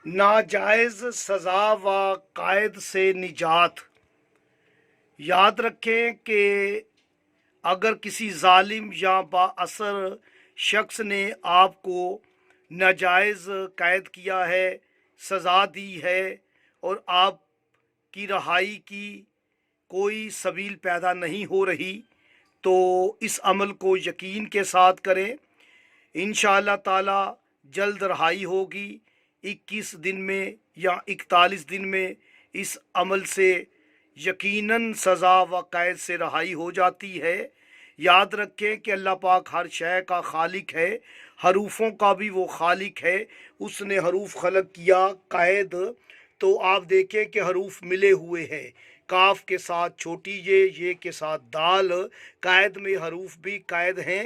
ناجائز سزا و قید سے نجات۔ یاد رکھیں کہ اگر کسی ظالم یا با اثر شخص نے آپ کو ناجائز قید کیا ہے، سزا دی ہے اور آپ کی رہائی کی کوئی سبیل پیدا نہیں ہو رہی، تو اس عمل کو یقین کے ساتھ کریں، انشاءاللہ تعالی جلد رہائی ہوگی۔ 21 دن میں یا 41 دن میں اس عمل سے یقیناً سزا و قید سے رہائی ہو جاتی ہے۔ یاد رکھیں کہ اللہ پاک ہر شے کا خالق ہے، حروفوں کا بھی وہ خالق ہے، اس نے حروف خلق کیا۔ قید تو آپ دیکھیں کہ حروف ملے ہوئے ہیں، کاف کے ساتھ چھوٹی یہ کے ساتھ دال، قید میں حروف بھی قید ہیں،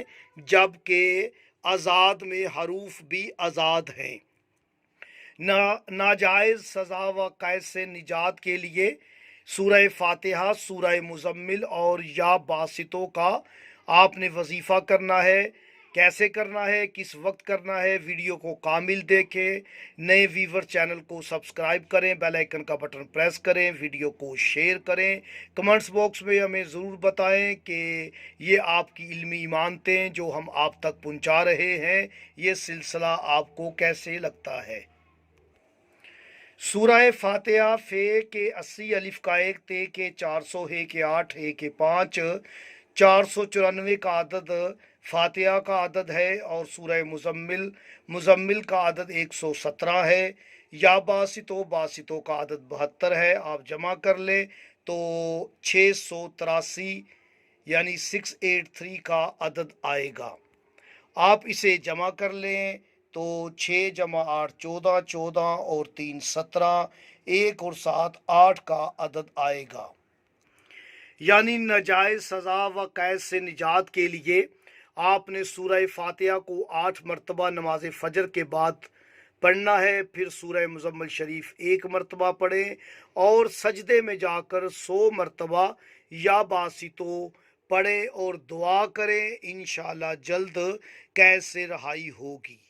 جبکہ آزاد میں حروف بھی آزاد ہیں۔ ناجائز سزا و قید سے نجات کے لیے سورہ فاتحہ، سورہ مزمل اور یا باسطوں کا آپ نے وظیفہ کرنا ہے۔ کیسے کرنا ہے، کس وقت کرنا ہے، ویڈیو کو کامل دیکھیں، نئے ویور چینل کو سبسکرائب کریں، بیل آئیکن کا بٹن پریس کریں، ویڈیو کو شیئر کریں، کمنٹس باکس میں ہمیں ضرور بتائیں کہ یہ آپ کی علمی ایمانتیں جو ہم آپ تک پہنچا رہے ہیں، یہ سلسلہ آپ کو کیسے لگتا ہے۔ سورہ فاتحہ، فے کے 80، الف کا 1، تے کے 400، ہے کے 8، ہے کے 5، 494 کا عدد فاتحہ کا عدد ہے، اور سورہ مزمل کا عدد 117 ہے۔ یا باسطوں کا عدد 72 ہے۔ آپ جمع کر لیں تو 683 یعنی 683 کا عدد آئے گا۔ آپ اسے جمع کر لیں تو 6 جمع 8 14، 14 اور 3 17، 1 اور 7 8 کا عدد آئے گا۔ یعنی ناجائز سزا و قید سے نجات کے لیے آپ نے سورہ فاتحہ کو 8 مرتبہ نماز فجر کے بعد پڑھنا ہے، پھر سورہ مزمل شریف 1 مرتبہ پڑھیں اور سجدے میں جا کر 100 مرتبہ یا باسطوں پڑھیں اور دعا کریں، انشاءاللہ جلد قید سے رہائی ہوگی۔